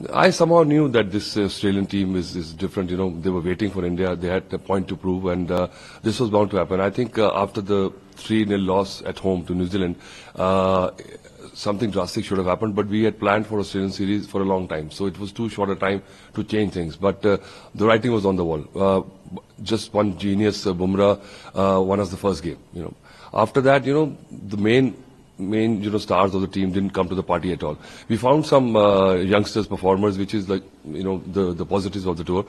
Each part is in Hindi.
I somehow knew that this Australian team is different. You know, they were waiting for India. They had a point to prove, and this was bound to happen. I think after the 3-0 loss at home to New Zealand, something drastic should have happened. But we had planned for Australian series for a long time, so it was too short a time to change things. But the writing was on the wall. Just one genius, Bumrah, won us the first game. You know, after that, you know, the main stars of the team didn't come to the party at all. We found some youngsters performers, which is like, you know, the positives of the tour.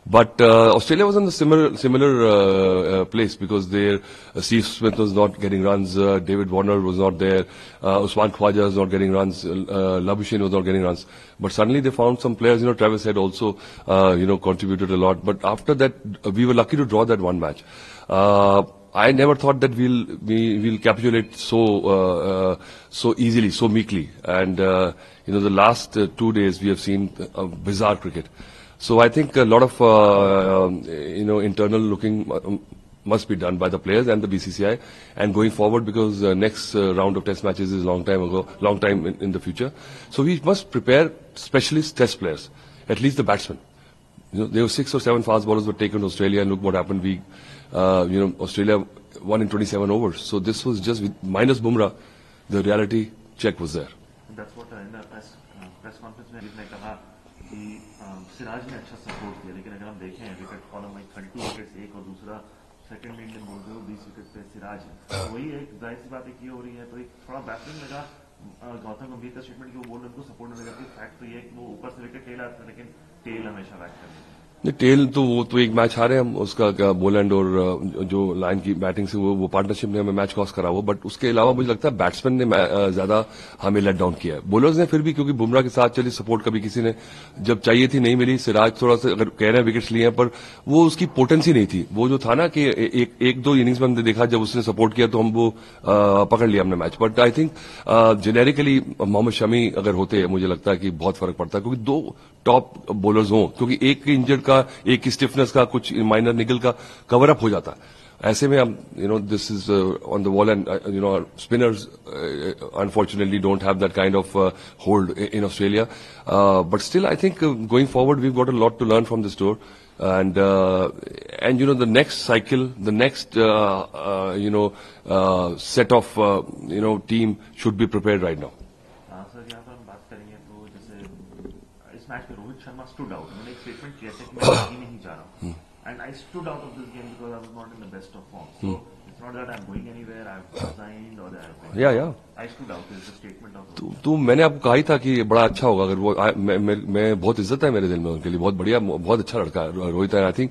But Australia was in the similar place because their Steve Smith was not getting runs, David Warner was not there, Usman Khawaja was not getting runs, Labuschagne was not getting runs. But suddenly they found some players. You know, Travis Head also contributed a lot. But after that, we were lucky to draw that one match. I never thought that we'll capitulate so easily, so meekly. And the last 2 days we have seen bizarre cricket. So I think a lot of internal looking must be done by the players and the BCCI, and going forward, because next round of Test matches is long time in the future. So we must prepare specialist Test players, at least the batsmen. You know, there were 6 or 7 fast bowlers were taken to Australia, and look what happened. Australia won in 27 overs. So this was just minus Bumrah. The reality check was there. That's what in the press conference में जिसने कहा कि सिराज ने अच्छा सपोर्ट किया, लेकिन अगर हम देखें विकेट कॉलम में 32 विकेट्स एक और दूसरा सेकंड इंडियन बोल रहे हो 20 विकेट पे सिराज है, तो वही एक जाहिर सी बात है कि हो रही है, तो एक थोड़ा बैटिंग लगा गौतम गंभीर का स्टेटमेंट कि वो बोल रहे उनको सपोर्ट नहीं लगा। फैक्ट तो ये है कि वो ऊपर से विकेट टेल आता है, लेकिन टेल हमेशा बैट करते हैं। टेल तो वो तो एक मैच हारे हम, उसका बोलैंड और जो लाइन की बैटिंग से वो पार्टनरशिप ने हमें मैच कॉस्ट करा वो। बट उसके अलावा मुझे लगता है बैट्समैन ने ज्यादा हमें लेट डाउन किया है। बॉलर्स ने फिर भी, क्योंकि बुमराह के साथ चली सपोर्ट कभी किसी ने जब चाहिए थी नहीं मिली। सिराज थोड़ा सा अगर कह रहे हैं विकेट्स लिए हैं, पर वो उसकी पोटेंसी नहीं थी। वो जो था ना कि एक दो इनिंग्स में हमने देखा जब उसने सपोर्ट किया तो हम वो पकड़ लिया हमने match. But I think generically Mohammed Shami अगर होते, मुझे लगता है कि बहुत फर्क पड़ता है, क्योंकि 2 टॉप बॉलर्स हों, क्योंकि एक इंजर्ड का, एक की स्टिफनेस का, कुछ माइनर निकल का कवर अप हो जाता है। ऐसे में हम this is on the wall, and spinners unfortunately don't have that kind of hold in Australia. But still I think going forward we got a lot to learn from this tour, and the next cycle, the next set of team should be prepared right now. Sir यहाँ पर हम बात करेंगे तो जैसे इस मैच में रोहित शर्मा स्टूड आउट, उन्होंने एक स्टेटमेंट किया था कि मैं ही नहीं जा रहा हूँ, and I stood out of this game because I was not in the best of form, so it's not that I am going anywhere, I have resigned और I stood out is the statement of. तो मैंने आपको कहा ही था कि बड़ा अच्छा होगा अगर वो, मैं बहुत इज्जत है मेरे दिल में उनके लिए, बहुत बढ़िया, बहुत अच्छा लड़का है रोहित है। आई थिंक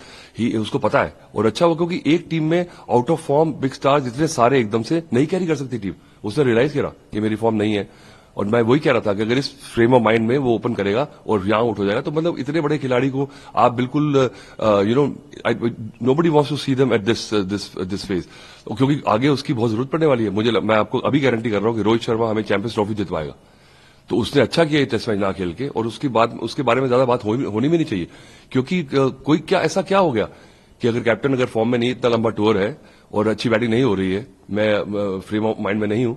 उसको पता है, और अच्छा होगा क्योंकि एक टीम में out of form big stars इतने सारे एकदम से नहीं कैरी कर सकती टीम। उसने रियलाइज किया कि मेरी फॉर्म नहीं है, और मैं वही कह रहा था कि अगर इस फ्रेम ऑफ माइंड में वो ओपन करेगा और यहां आउट हो जाएगा तो मतलब इतने बड़े खिलाड़ी को आप बिल्कुल nobody wants to see them at this phase, क्योंकि आगे उसकी बहुत जरूरत पड़ने वाली है। मैं आपको अभी गारंटी कर रहा हूं कि रोहित शर्मा हमें चैंपियंस ट्रॉफी जितवाएगा। तो उसने अच्छा किया टेस्ट मैच ना खेल के, और उसके बारे में ज्यादा बात होनी भी नहीं चाहिए, क्योंकि ऐसा क्या हो गया कि अगर कैप्टन अगर फॉर्म में नहीं, इतना लंबा टूर है और अच्छी बैटिंग नहीं हो रही है, मैं फ्रेम ऑफ माइंड में नहीं हूं,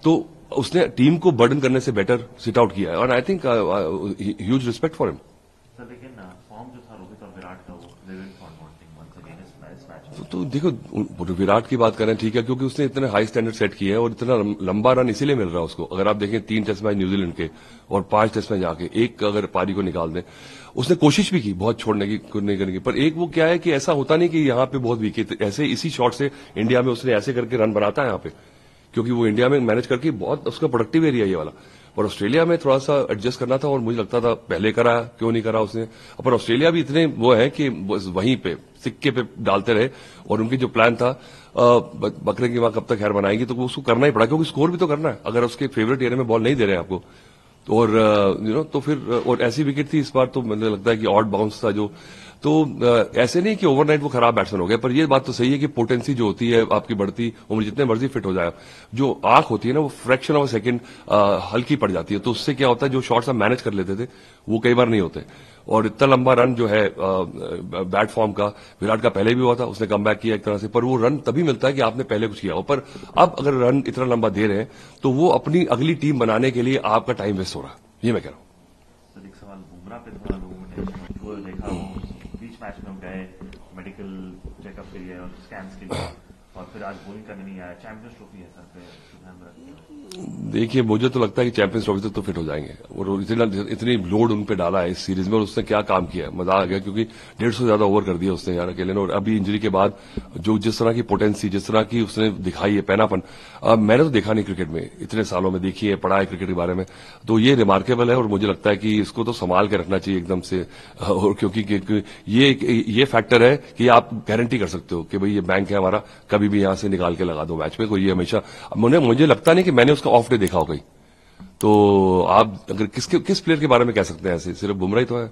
तो उसने टीम को बर्डन करने से बेटर सिट आउट किया है, और I think huge respect for him. Sir लेकिन फॉर्म जो था रोहित और विराट का, वो they went for wanting once again इस मैच। तो देखो विराट की बात करें, ठीक है, क्योंकि उसने इतने हाई स्टैंडर्ड सेट किए हैं और इतना लंबा रन इसीलिए मिल रहा है उसको। अगर आप देखें 3 टेस्ट मैच न्यूजीलैंड के और 5 टेस्ट मैच आके, एक अगर पारी को निकाल दें, उसने कोशिश भी की बहुत छोड़ने की, नहीं करने की, पर एक वो क्या है कि ऐसा होता नहीं कि यहाँ पे बहुत वीक है, ऐसे इसी शॉट से इंडिया में उसने ऐसे करके रन बनाता है यहाँ पे, क्योंकि वो इंडिया में मैनेज करके बहुत उसका प्रोडक्टिव एरिया ये वाला। और ऑस्ट्रेलिया में थोड़ा सा एडजस्ट करना था, और मुझे लगता था पहले करा, क्यों नहीं करा उसने। पर ऑस्ट्रेलिया भी इतने वो है कि वहीं पे सिक्के पे डालते रहे, और उनकी जो प्लान था बकरे की मां कब तक खैर बनाएगी, तो उसको करना ही पड़ा, क्योंकि स्कोर भी तो करना है। अगर उसके फेवरेट एरिया में बॉल नहीं दे रहे हैं आपको, और तो फिर और ऐसी विकेट थी इस बार, तो मुझे लगता है कि ऑड बाउंस था जो, तो ऐसे नहीं कि ओवरनाइट वो खराब बैट्समैन हो गए, पर ये बात तो सही है कि पोटेंसी जो होती है आपकी बढ़ती उम्र, जितने मर्जी फिट हो जाए, जो आंख होती है ना, वो फ्रैक्शन ऑफ अ सेकंड हल्की पड़ जाती है, तो उससे क्या होता है जो शॉट्स हम मैनेज कर लेते थे वो कई बार नहीं होते। और इतना लंबा रन जो है बैट फॉर्म का विराट का पहले भी हुआ था, उसने कम बैक किया एक तरह से, पर वो रन तभी मिलता है कि आपने पहले कुछ किया हो। पर अब अगर रन इतना लंबा दे रहे हैं तो वो अपनी अगली टीम बनाने के लिए आपका टाइम वेस्ट हो रहा है, ये मैं कह रहा हूं। सबसे अधिक सवाल बुमराह पे थोड़ा लोगों में टेंशन वो देखा, वो बीच मैच में गए मेडिकल चेकअप के लिए और स्कैन्स के लिए, और फिर आज बॉलिंग करने नहीं आया। चैंपियंस ट्रॉफी है सर पे, ध्यान में रखते हैं। देखिए, मुझे तो लगता है कि चैंपियंस ट्रॉफी तक तो फिट हो जाएंगे, और इतनी लोड उन पे डाला है इस सीरीज में, और उसने क्या काम किया, मजा आ गया, क्योंकि 150 से ज्यादा ओवर कर दिया उसने यार अकेले ने। और अभी इंजरी के बाद जो जिस तरह की पोटेंसी, जिस तरह की उसने दिखाई है पैनापन, मैंने तो देखा नहीं क्रिकेट में, इतने सालों में देखी है, पढ़ा है क्रिकेट के बारे में, तो ये रिमार्केबल है। और मुझे लगता है कि इसको तो संभाल के रखना चाहिए एकदम से, और क्योंकि ये फैक्टर है कि आप गारंटी कर सकते हो कि भाई ये बैंक है हमारा, कभी भी यहां से निकाल के लगा दो मैच में, कोई ये हमेशा। मुझे लगता नहीं कि मैंने उसका ऑफ डे देखा हो कहीं। तो आप अगर किस प्लेयर के बारे में कह सकते हैं ऐसे, सिर्फ बुमराह ही तो है।